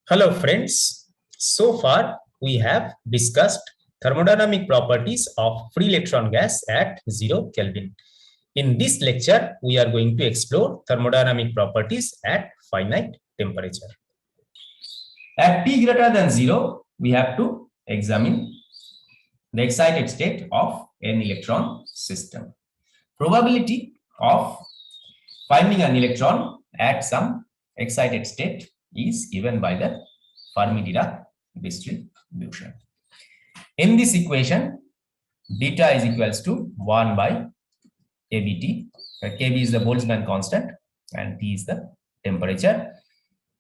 Hello friends, so far we have discussed thermodynamic properties of free electron gas at 0 Kelvin. In this lecture, we are going to explore thermodynamic properties at finite temperature. At T greater than 0, we have to examine the excited state of an electron system. Probability of finding an electron at some excited state is given by the Fermi-Dirac distribution. In this equation, beta is equals to 1 by kBT. Kb is the Boltzmann constant and T is the temperature.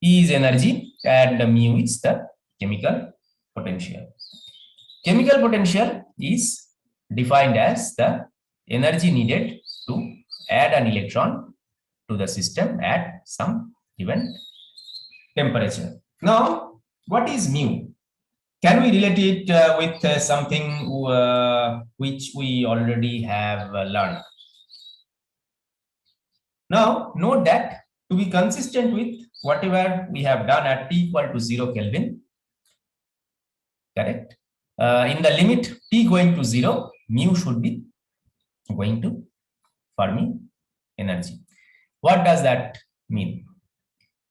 E is energy and mu is the chemical potential. Chemical potential is defined as the energy needed to add an electron to the system at some given temperature. Now, what is mu? Can we relate it with something which we already have learned? Now, note that to be consistent with whatever we have done at T equal to 0 Kelvin, correct? In the limit T going to 0, mu should be going to Fermi energy. What does that mean?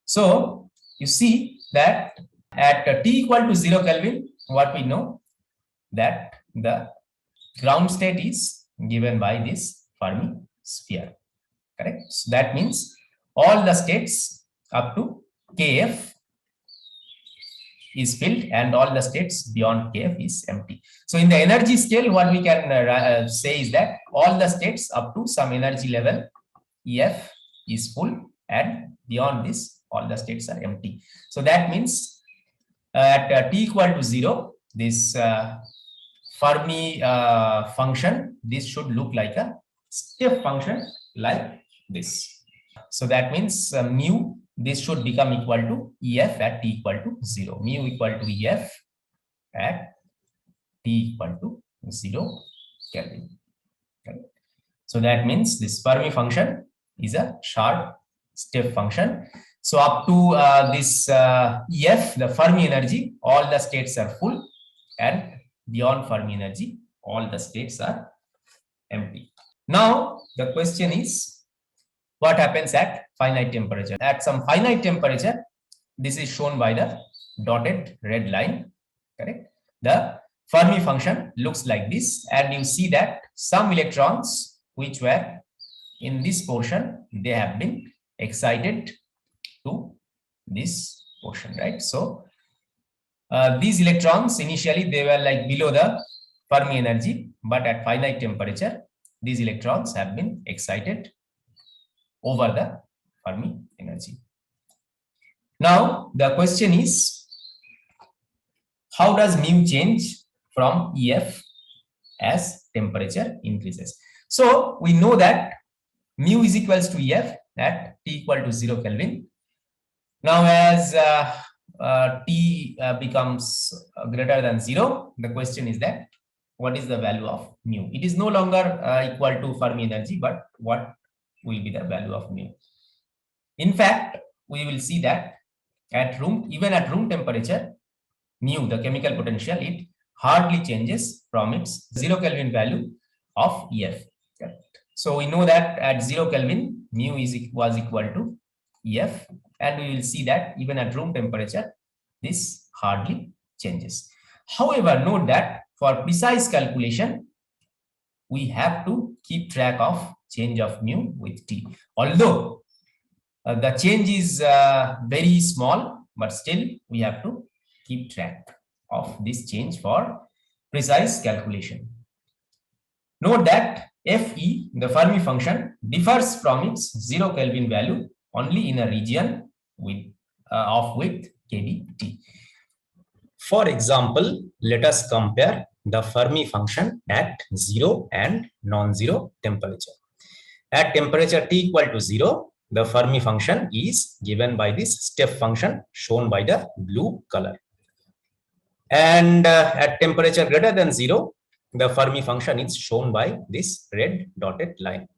So, you see that at T equal to 0 Kelvin, what we know that the ground state is given by this Fermi sphere, correct? So that means all the states up to Kf is filled and all the states beyond Kf is empty. So in the energy scale, what we can say is that all the states up to some energy level Ef is full and beyond this all the states are empty. So that means at T equal to 0, this Fermi function, this should look like a step function like this. So that means mu, this should become equal to Ef at T equal to 0. Mu equal to Ef at T equal to 0 Kelvin. Okay. So that means this Fermi function is a sharp step function. So up to this Ef, the Fermi energy, all the states are full, and beyond Fermi energy, all the states are empty. Now the question is, what happens at finite temperature? At some finite temperature, this is shown by the dotted red line, correct? The Fermi function looks like this, and you see that some electrons which were in this portion, they have been excited to this portion, right? So these electrons initially they were like below the Fermi energy, but at finite temperature these electrons have been excited over the Fermi energy. Now the question is, how does mu change from Ef as temperature increases? So we know that mu is equals to Ef at T equal to 0 Kelvin. Now as T becomes greater than 0, the question is that what is the value of mu? It is no longer equal to Fermi energy, but what will be the value of mu? In fact, we will see that at even at room temperature, mu, the chemical potential, it hardly changes from its 0 Kelvin value of Ef. So we know that at 0 Kelvin, mu was equal to Ef, and we will see that even at room temperature, this hardly changes. However, note that for precise calculation, we have to keep track of change of mu with T. Although the change is very small, but still we have to keep track of this change for precise calculation. Note that Fe, the Fermi function, differs from its 0 Kelvin value only in a region with of width kBt. For example, let us compare the Fermi function at 0 and non-zero temperature. At temperature T equal to 0, the Fermi function is given by this step function shown by the blue color. And at temperature greater than 0, the Fermi function is shown by this red dotted line.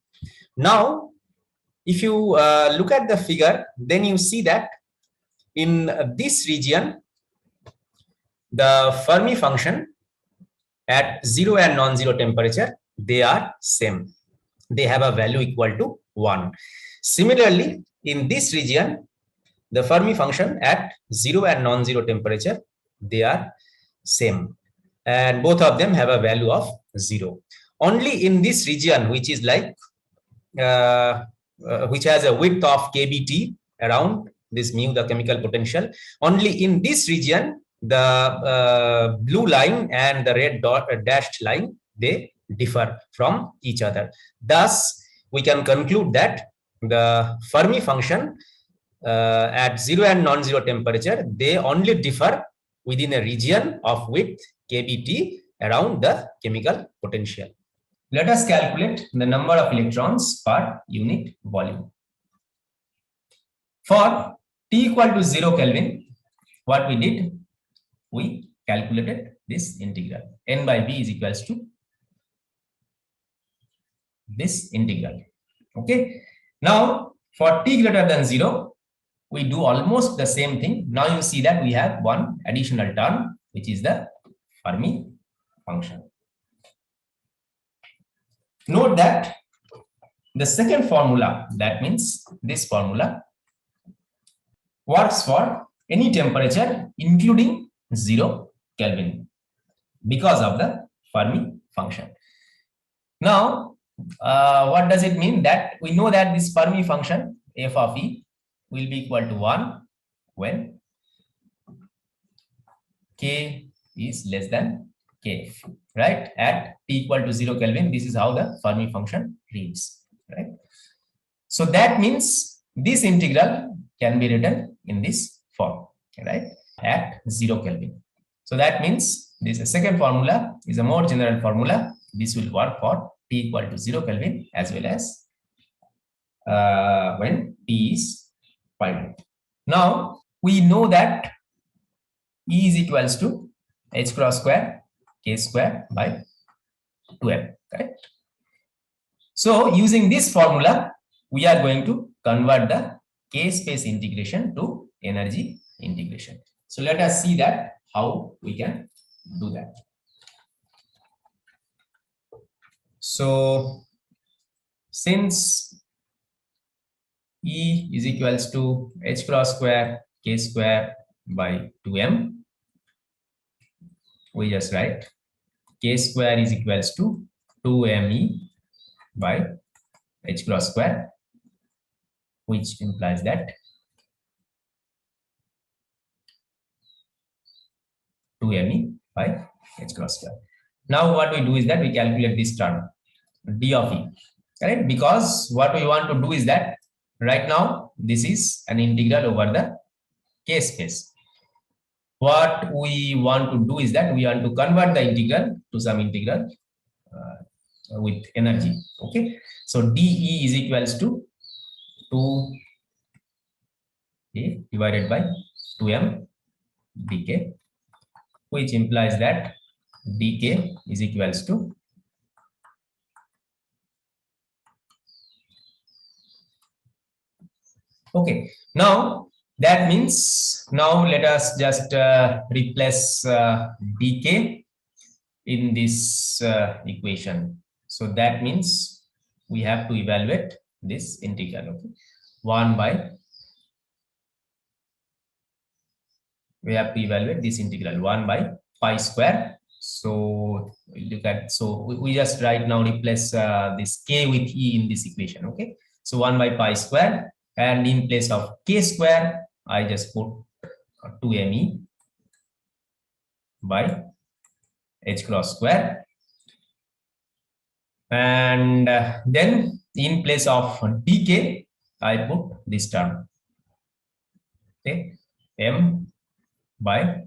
Now, if you look at the figure, then you see that in this region, the Fermi function at 0 and non-zero temperature, they are same. They have a value equal to 1. Similarly, in this region, the Fermi function at 0 and non-zero temperature, they are same. And both of them have a value of 0. Only in this region, which is like, which has a width of kBt around this mu, the chemical potential, only in this region, the blue line and the red dashed line, they differ from each other. Thus, we can conclude that the Fermi function at 0 and non-zero temperature, they only differ within a region of width kBt around the chemical potential. Let us calculate the number of electrons per unit volume. For T equal to 0 Kelvin, what we did, we calculated this integral. N by B is equals to this integral. Okay. Now, for T greater than 0, we do almost the same thing. Now you see that we have one additional term, which is the Fermi function. Note that the second formula, that means this formula, works for any temperature including 0 Kelvin because of the Fermi function. Now, what does it mean? That we know that this Fermi function f of E will be equal to 1 when K is less than K, right? At T equal to 0 Kelvin, this is how the Fermi function reads, right? So that means this integral can be written in this form, right? At 0 Kelvin. So that means this second formula is a more general formula. This will work for T equal to 0 Kelvin as well as when T is finite. Now we know that E is equals to h cross square K square by 2m, correct? So using this formula, we are going to convert the K space integration to energy integration. So let us see that how we can do that. So since E is equals to h cross square K square by 2m, we just write K square is equals to 2me by h cross square, which implies that 2me by h cross square. Now what we do is that we calculate this term d of E, correct? Because what we want to do is that right now this is an integral over the K space. What we want to do is that we want to convert the integral to some integral with energy. Okay, so dE is equals to 2a divided by 2m dk, which implies that dk is equals to okay. Now that means now let us just replace dk in this equation. So that means we have to evaluate this integral. Okay, 1 by, we have to evaluate this integral 1 by pi square. So look at, so we just right now replace this k with E in this equation. Okay, so 1 by pi square, and in place of k square I just put 2me by h cross square, and then in place of dk I put this term, okay, m by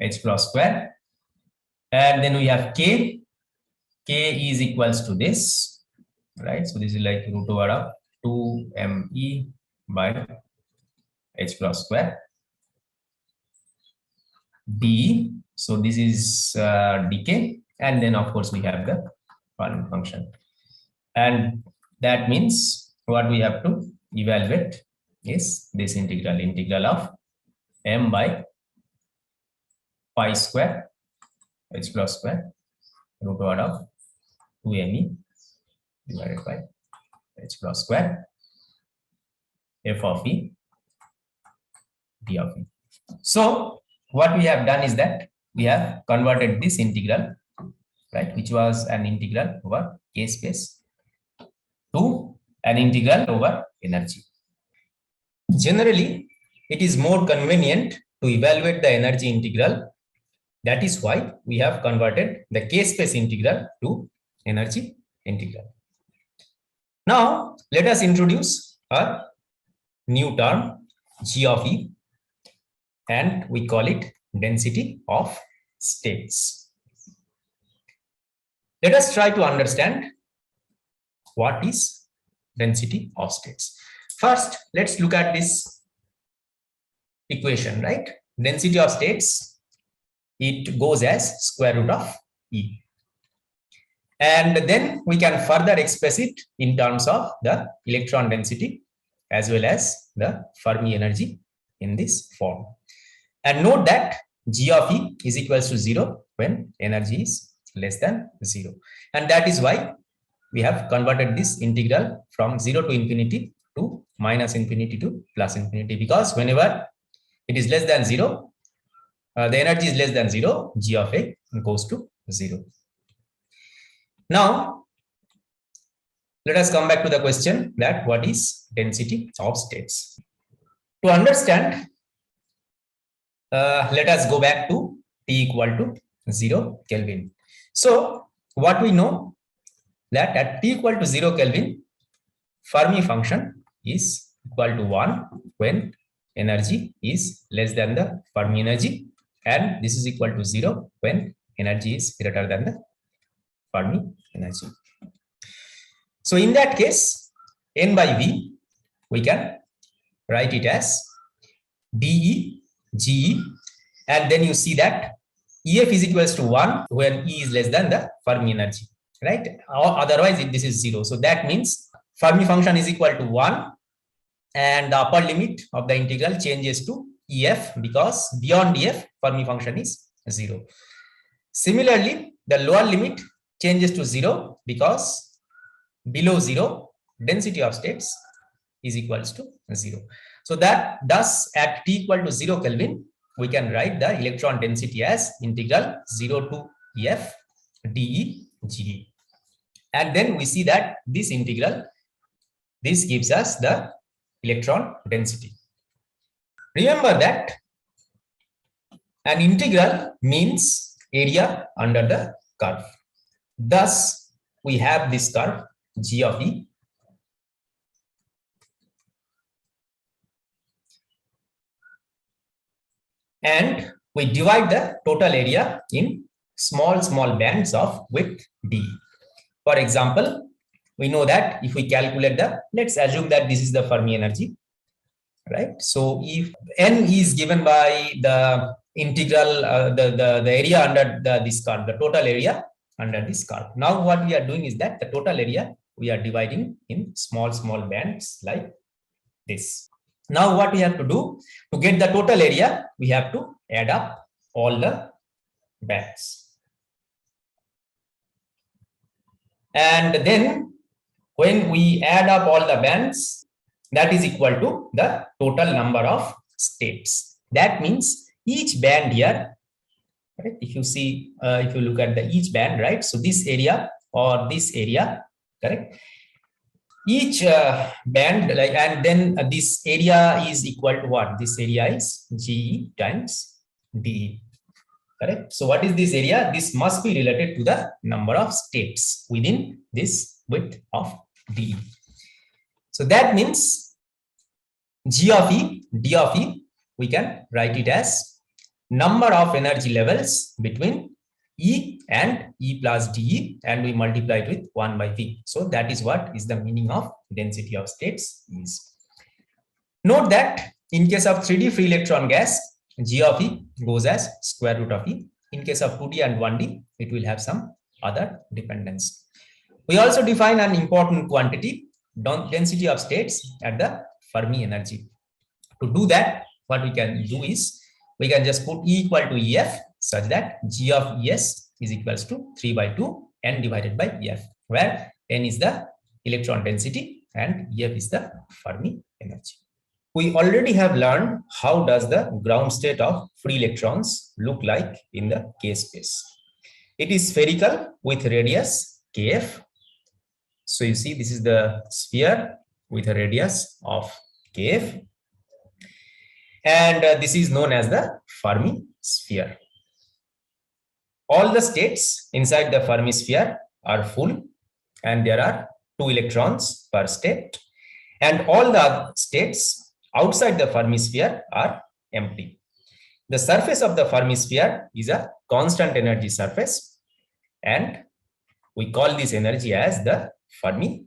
h cross square, and then we have k is equals to this, right? So this is like root over of 2me by h cross square, d. So this is decay, and then of course we have the Fermi function, and that means what we have to evaluate is this integral of m by pi square h plus square root over of 2me divided by h plus square f of e d of e. So what we have done is that we have converted this integral, right, which was an integral over k space, to an integral over energy. Generally, it is more convenient to evaluate the energy integral. That is why we have converted the k space integral to energy integral. Now, let us introduce a new term, G of E, and we call it density of states. Let us try to understand what is density of states. First, let's look at this equation, right? Density of states, it goes as square root of E. And then we can further express it in terms of the electron density as well as the Fermi energy in this form. And note that G of E is equals to 0 when energy is less than 0. And that is why we have converted this integral from 0 to infinity to minus infinity to plus infinity, because whenever it is less than 0, the energy is less than 0, G of A goes to 0. Now, let us come back to the question that what is density of states. To understand, let us go back to T equal to 0 Kelvin. So, what we know that at T equal to 0 Kelvin, Fermi function is equal to 1 when energy is less than the Fermi energy, and this is equal to 0 when energy is greater than the Fermi energy. So in that case, N by V, we can write it as dE GE, and then you see that EF is equals to 1 when E is less than the Fermi energy, right? Or otherwise, this is 0. So that means Fermi function is equal to 1, and the upper limit of the integral changes to EF, because beyond EF, Fermi function is 0. Similarly, the lower limit changes to 0 because below 0, density of states is equals to 0. So that thus at T equal to 0 Kelvin, we can write the electron density as integral 0 to EF dE GE. And then we see that this integral, this gives us the electron density. Remember that an integral means area under the curve. Thus, we have this curve G of E, and we divide the total area in small bands of width d. For example, we know that if we calculate the, let's assume that this is the Fermi energy, right? So if n is given by the integral, the area under this curve, the total area under this curve. Now what we are doing is that the total area we are dividing in small bands like this. Now what we have to do to get the total area, we have to add up all the bands. And then when we add up all the bands, that is equal to the total number of states. That means each band here, right? If you see, if you look at the each band, right? So this area or this area, correct? Each band, like, and then this area is equal to what? This area is GE times DE, correct? So what is this area? This must be related to the number of states within this width of DE. So that means G of E, D of E, we can write it as number of energy levels between E and E plus DE, and we multiply it with 1 by V. So that is what is the meaning of density of states is. Note that in case of 3D free electron gas, G of E goes as square root of E. In case of 2D and 1D, it will have some other dependence. We also define an important quantity, density of states at the Fermi energy. To do that, what we can do is we can just put E equal to EF such that G of ES is equals to 3 by 2 n divided by EF, where n is the electron density and EF is the Fermi energy. We already have learned how does the ground state of free electrons look like in the K space. It is spherical with radius kf. So you see this is the sphere with a radius of kf. And this is known as the Fermi sphere. All the states inside the Fermi sphere are full and there are 2 electrons per state. And all the states outside the Fermi sphere are empty. The surface of the Fermi sphere is a constant energy surface, and we call this energy as the Fermi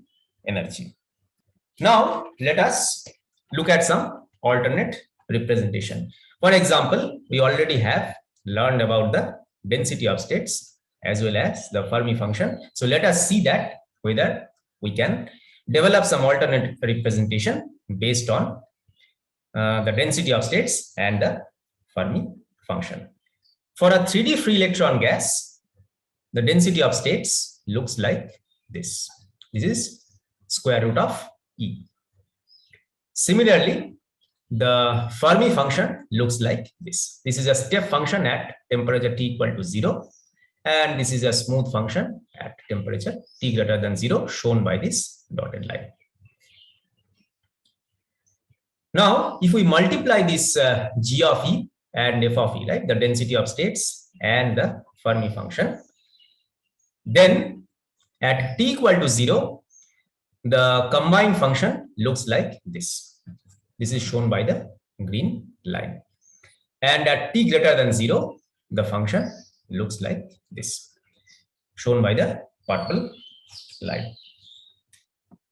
energy. Now, let us look at some alternate representation. For example, we already have learned about the density of states as well as the Fermi function. So let us see that whether we can develop some alternate representation based on the density of states and the Fermi function. For a 3D free electron gas, the density of states looks like this. This is square root of E. Similarly, the Fermi function looks like this. This is a step function at temperature T equal to 0. And this is a smooth function at temperature T greater than 0 shown by this dotted line. Now, if we multiply this G of E and F of E, right, the density of states and the Fermi function, then at T equal to 0, the combined function looks like this. This is shown by the green line. And at T greater than 0, the function looks like this, shown by the purple line.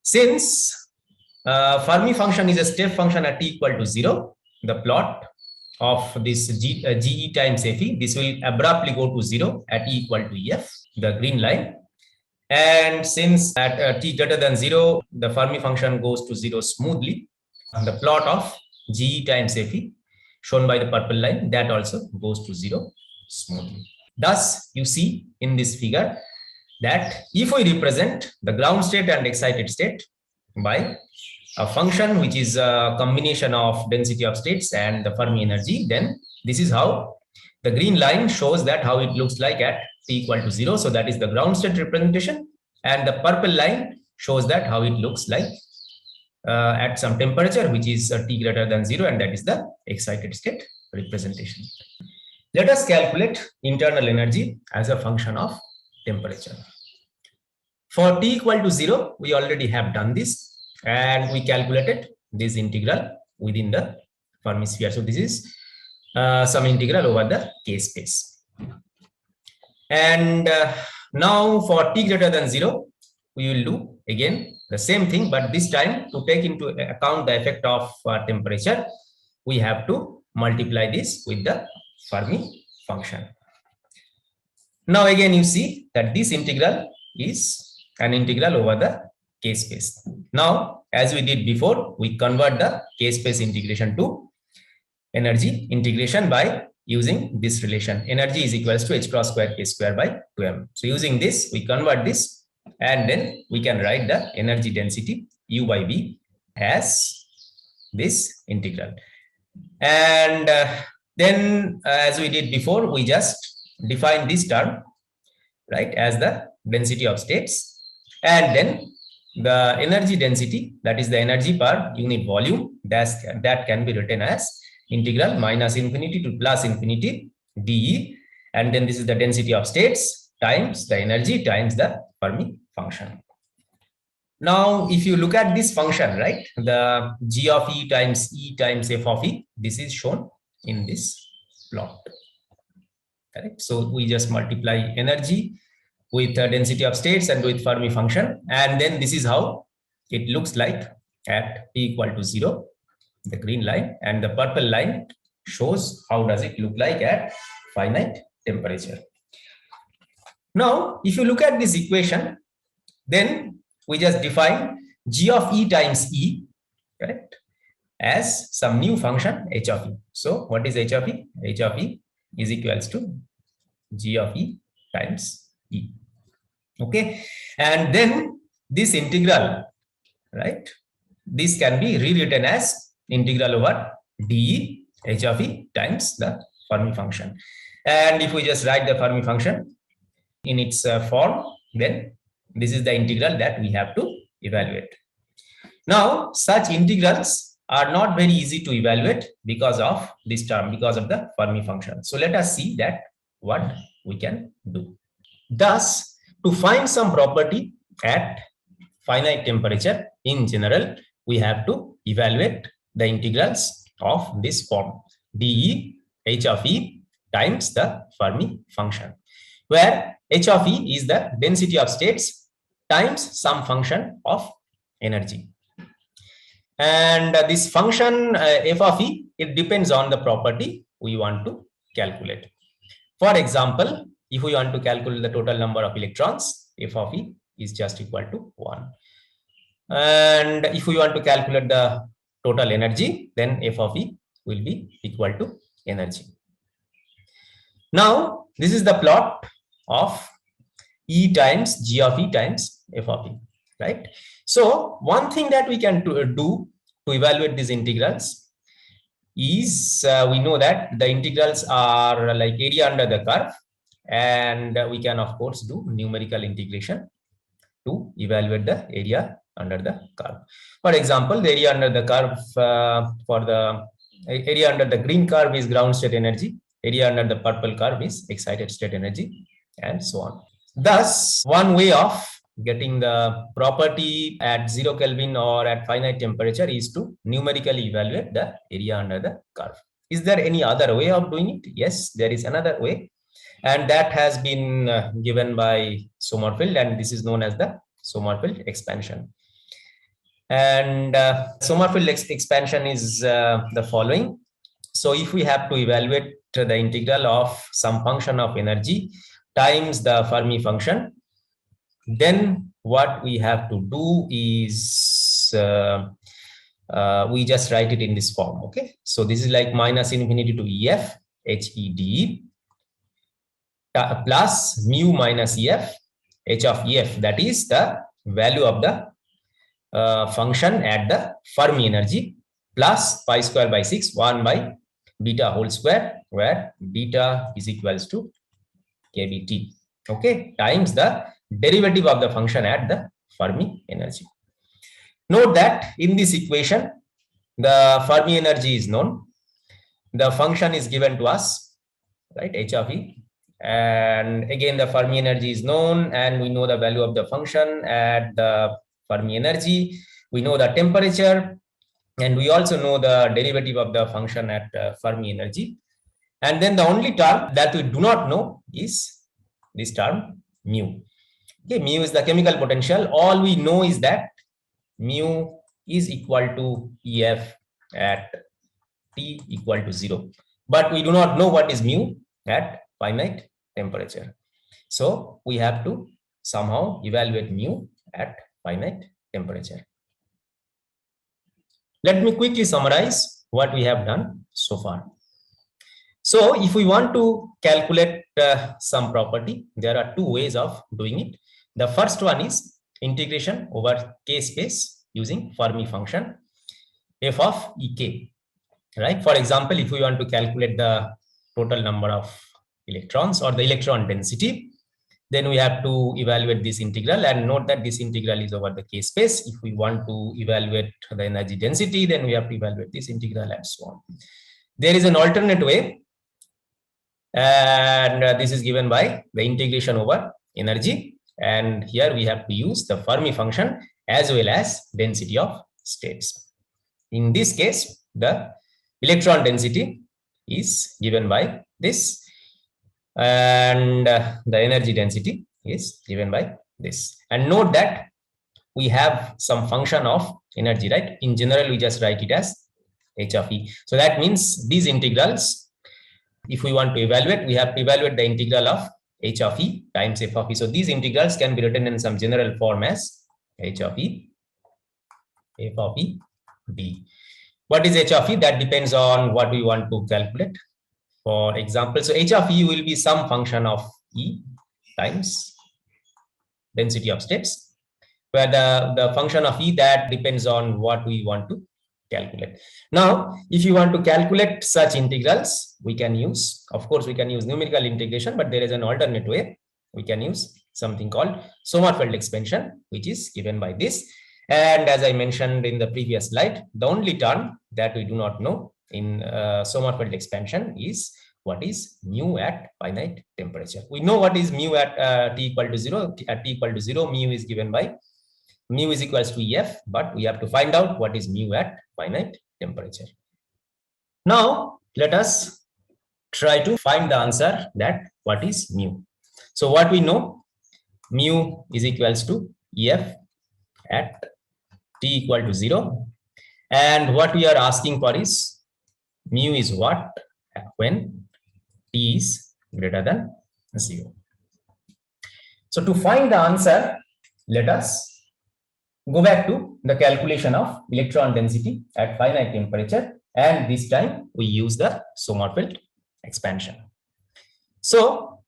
Since Fermi function is a step function at T equal to 0, the plot of this GE times FE, this will abruptly go to 0 at E equal to EF, the green line. And since at T greater than 0, the Fermi function goes to 0 smoothly, the plot of GE times FE, shown by the purple line, that also goes to 0 smoothly. Thus, you see in this figure that if we represent the ground state and excited state by a function which is a combination of density of states and the Fermi energy, then this is how the green line shows that how it looks like at T equal to 0. So that is the ground state representation, and the purple line shows that how it looks like at some temperature which is T greater than 0, and that is the excited state representation. Let us calculate internal energy as a function of temperature. For T equal to 0, we already have done this, and we calculated this integral within the Fermi sphere. So this is some integral over the K space. And now for T greater than 0, we will do again the same thing, but this time to take into account the effect of temperature, we have to multiply this with the Fermi function. Now again you see that this integral is an integral over the K space. Now, as we did before, we convert the K space integration to energy integration by using this relation. Energy is equals to h cross square K square by 2m. So using this, we convert this, and then we can write the energy density U by V as this integral. And then as we did before, we just define this term, right, as the density of states. And then the energy density, that is the energy per unit volume, that can be written as integral minus infinity to plus infinity dE. And then this is the density of states times the energy times the Fermi function. Now, if you look at this function, right, the G of E times F of E, this is shown in this plot. Correct? So we just multiply energy with density of states and with Fermi function, and then this is how it looks like at T equal to 0, the green line, and the purple line shows how does it look like at finite temperature. Now, if you look at this equation, then we just define g of E times E, correct, as some new function h of E. So what is h of E? H of E is equals to g of E times E. Okay, and then this integral, right, this can be rewritten as integral over dE h of E times the Fermi function. And if we just write the Fermi function in its form, then this is the integral that we have to evaluate. Now, such integrals are not very easy to evaluate because of this term, because of the Fermi function. So let us see that what we can do. Thus, to find some property at finite temperature, in general, we have to evaluate the integrals of this form, dE h of E times the Fermi function, where h of E is the density of states times some function of energy. And this function f of E, it depends on the property we want to calculate. For example, if we want to calculate the total number of electrons, f of E is just equal to 1. And if we want to calculate the total energy, then f of E will be equal to energy. Now, this is the plot of E times g of E times f of E, right? So, one thing that we can do to evaluate these integrals is we know that the integrals are like area under the curve, and we can of course do numerical integration to evaluate the area under the curve. For example, the area under the curve for the area under the green curve is ground state energy, area under the purple curve is excited state energy, and so on. Thus, one way of getting the property at 0 Kelvin or at finite temperature is to numerically evaluate the area under the curve. Is there any other way of doing it? Yes, there is another way, and that has been given by Sommerfeld, and this is known as the Sommerfeld expansion. And Sommerfeld expansion is the following. So if we have to evaluate the integral of some function of energy times the Fermi function, then what we have to do is we just write it in this form. Okay, so this is like minus infinity to EF HED plus mu minus EF h of EF, that is the value of the function at the Fermi energy, plus pi square by 6 1 by beta whole square, where beta is equals to kBT, okay, times the derivative of the function at the Fermi energy. Note that in this equation, the Fermi energy is known, the function is given to us, right, h of E, and again the Fermi energy is known, and we know the value of the function at the Fermi energy, we know the temperature, and we also know the derivative of the function at Fermi energy. And then the only term that we do not know is this term mu. Okay, mu is the chemical potential. All we know is that mu is equal to EF at T equal to 0. But we do not know what is mu at finite temperature. So we have to somehow evaluate mu at finite temperature. Let me quickly summarize what we have done so far. So if we want to calculate some property, there are two ways of doing it. The first one is integration over k space using Fermi function f of Ek, right? For example, if we want to calculate the total number of electrons or the electron density, then we have to evaluate this integral, and note that this integral is over the k space. If we want to evaluate the energy density, then we have to evaluate this integral and so on. There is an alternate way, and this is given by the integration over energy, and here we have to use the Fermi function as well as density of states. In this case, the electron density is given by this, and the energy density is given by this. And note that we have some function of energy, right? In general, we just write it as h of e. So that means these integrals, if we want to evaluate, we have to evaluate the integral of h of e times f of e. So these integrals can be written in some general form as h of e, f of e, d. What is h of e? That depends on what we want to calculate. For example, so h of e will be some function of e times density of states, where the function of e that depends on what we want to calculate. Now, if you want to calculate such integrals, we can use, of course, we can use numerical integration, but there is an alternate way. We can use something called Sommerfeld expansion, which is given by this. And as I mentioned in the previous slide, the only term that we do not know in Sommerfeld expansion is what is mu at finite temperature. We know what is mu at t equal to 0. At t equal to 0, mu is given by mu is equals to EF, but we have to find out what is mu at finite temperature. Now, let us try to find the answer that what is mu. So what we know, mu is equals to EF at t equal to 0. And what we are asking for is mu is what when t is greater than 0. So to find the answer, let us go back to the calculation of electron density at finite temperature, and this time we use the Sommerfeld expansion. So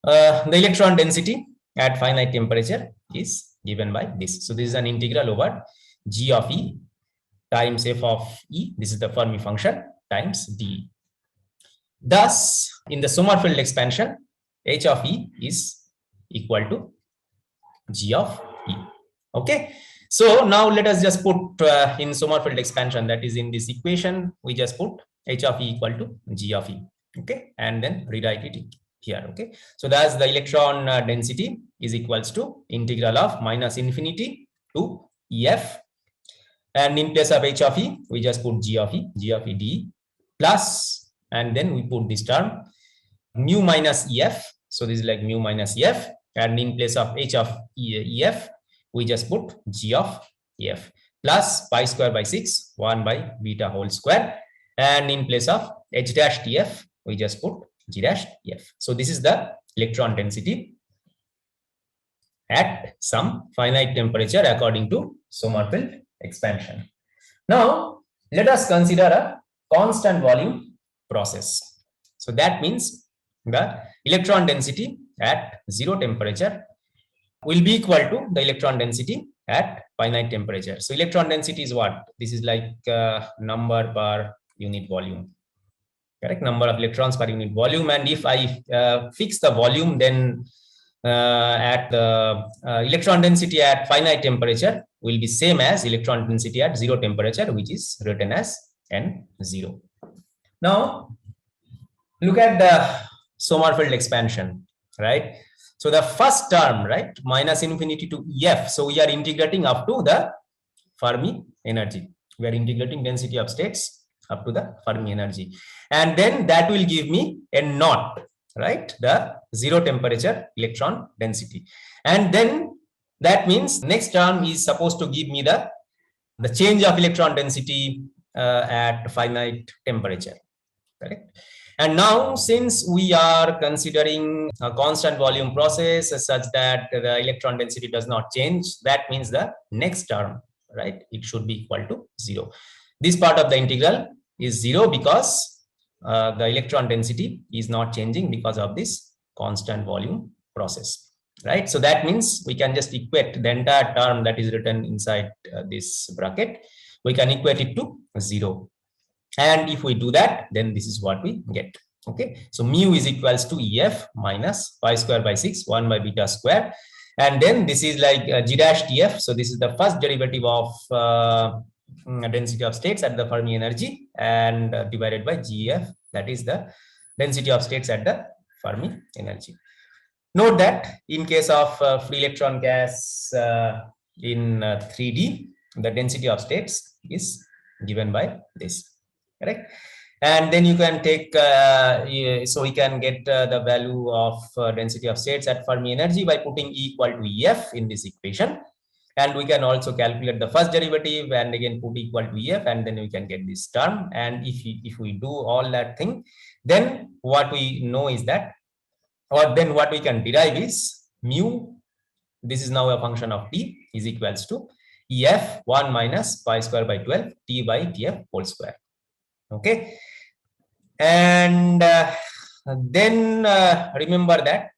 the electron density at finite temperature is given by this. So this is an integral over g of e times f of e. This is the Fermi function times d. Thus, in the Sommerfeld expansion, h of e is equal to g of e. Okay, so now let us just put in Sommerfeld expansion, that is in this equation, we just put h of e equal to g of e. Okay, and then rewrite it here. Okay, so that's the electron density is equals to integral of minus infinity to EF, and in place of h of e, we just put g of e d plus, and then we put this term mu minus EF. So this is like mu minus EF, and in place of h of EF, we just put g of EF plus pi square by 6, 1 by beta whole square, and in place of h dash TF, we just put g dash EF. So this is the electron density at some finite temperature according to Sommerfeld expansion. Now, let us consider a constant volume process. So that means the electron density at 0 temperature will be equal to the electron density at finite temperature. So electron density is what? This is like number per unit volume, correct? Number of electrons per unit volume. And if I fix the volume, then at the electron density at finite temperature will be same as electron density at 0 temperature, which is written as N0. Now, look at the Sommerfeld expansion, right? So the first term, right, minus infinity to EF. So we are integrating up to the Fermi energy. We are integrating density of states up to the Fermi energy. And then that will give me a naught, right? The 0 temperature electron density. And then that means next term is supposed to give me the change of electron density at finite temperature, correct? And now, since we are considering a constant volume process such that the electron density does not change, that means the next term, right, it should be equal to 0. This part of the integral is 0 because the electron density is not changing because of this constant volume process, right? So that means we can just equate the entire term that is written inside this bracket. We can equate it to 0. And if we do that, then this is what we get. Okay, so mu is equals to EF minus pi square by 6, 1 by beta square. And then this is like g dash TF. So this is the first derivative of density of states at the Fermi energy, and divided by GF, that is the density of states at the Fermi energy. Note that in case of free electron gas in 3D, the density of states is given by this. Correct. And then you can take, so we can get the value of density of states at Fermi energy by putting E equal to EF in this equation. And we can also calculate the first derivative and again put equal to EF, and then we can get this term. And if we do all that thing, then what we know is that, or then what we can derive is mu, this is now a function of t, is equals to EF 1 minus pi square by 12 t by TF whole square. Okay. And then remember that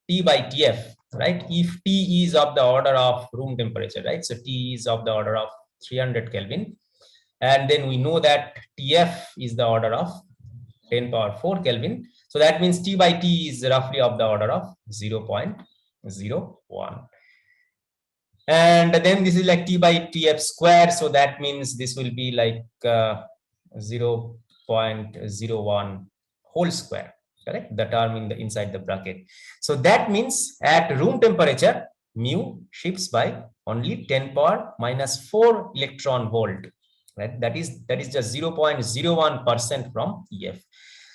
T by TF, right? If T is of the order of room temperature, right? So T is of the order of 300 Kelvin. And then we know that TF is the order of 10 power 4 Kelvin. So that means T by T is roughly of the order of 0.01. And then this is like T by TF square. So that means this will be like 0.01 whole square. Correct, the term in the inside the bracket. So that means at room temperature, mu shifts by only 10 power minus 4 electron volt. Right, that is just 0.01% from EF.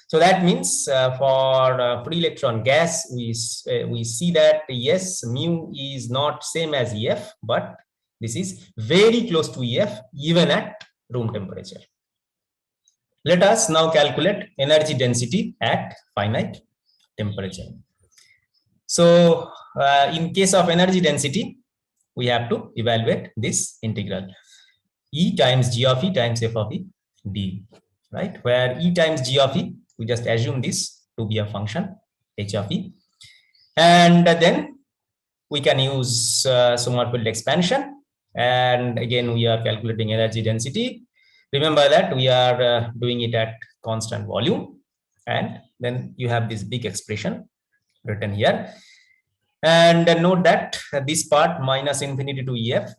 So that means for free electron gas, we see that yes, mu is not same as EF, but this is very close to EF even at room temperature. Let us now calculate energy density at finite temperature. So in case of energy density, we have to evaluate this integral. E times G of E times F of E d, right? Where E times G of E, we just assume this to be a function H of E. And then we can use Sommerfeld expansion. And again, we are calculating energy density. Remember that we are doing it at constant volume, and then you have this big expression written here. And note that this part minus infinity to EF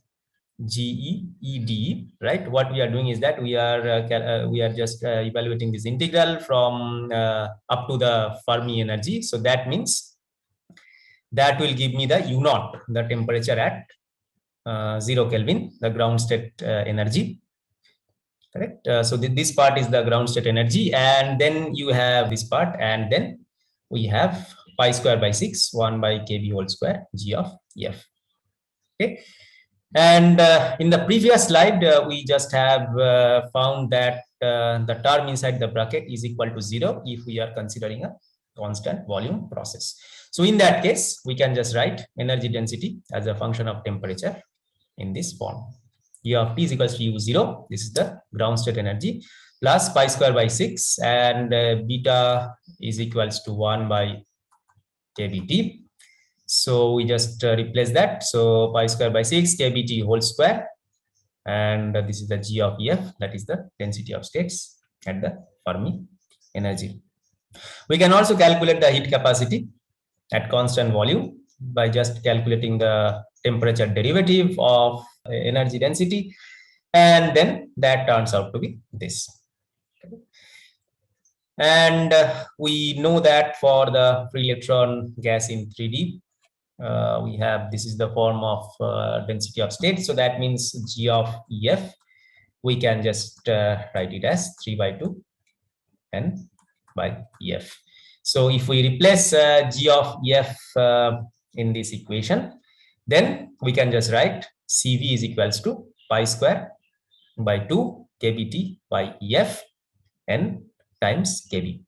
GE EDE, right? What we are doing is that we are just evaluating this integral from up to the Fermi energy. So that means that will give me the U naught, the temperature at 0 Kelvin, the ground state energy. Correct. So this part is the ground state energy, and then you have this part, and then we have pi square by 6, 1 by kb whole square G of F. Okay. And in the previous slide, we just have found that the term inside the bracket is equal to 0 if we are considering a constant volume process. So in that case, we can just write energy density as a function of temperature in this form. U of T is equals to U0. This is the ground state energy plus pi square by 6, and beta is equals to 1 by kBT. So we just replace that. So pi square by 6 kBT whole square, and this is the G of EF, that is the density of states at the Fermi energy. We can also calculate the heat capacity at constant volume by just calculating the temperature derivative of energy density, and then that turns out to be this. And we know that for the free electron gas in 3D, we have, this is the form of density of state. So that means G of EF, we can just write it as 3 by 2 N by EF. So if we replace G of EF in this equation, then we can just write CV is equals to pi square by 2 kBT by EF N times kB.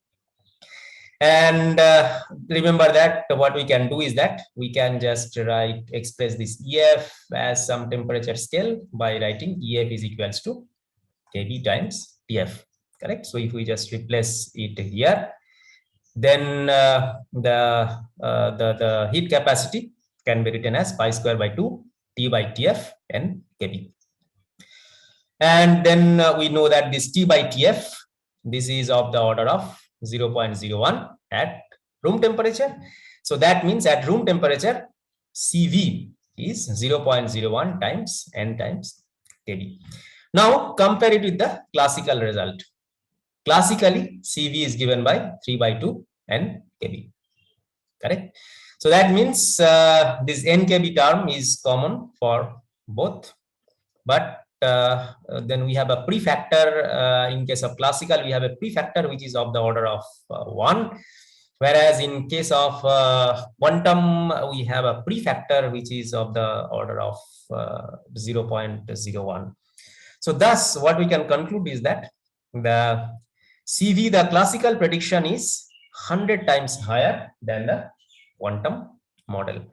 And remember that what we can do is that we can just express this EF as some temperature scale by writing EF is equals to kB times TF. Correct. So if we just replace it here, then the heat capacity can be written as pi square by 2 T by TF and kB. And then we know that this T by TF, this is of the order of 0.01 at room temperature. So that means at room temperature, CV is 0.01 times N times kB. Now compare it with the classical result. Classically, CV is given by 3 by 2 N kB. Correct. So that means this N kB term is common for both, but then we have a prefactor. In case of classical, we have a prefactor which is of the order of 1. Whereas in case of quantum, we have a prefactor which is of the order of 0.01. So thus, what we can conclude is that the CV, the classical prediction, is 100 times higher than the quantum model.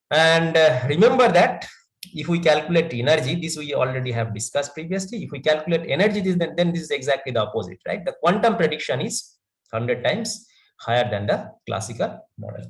And remember that if we calculate energy, this we already have discussed previously. If we calculate energy, then this is exactly the opposite, right? The quantum prediction is 100 times higher than the classical model.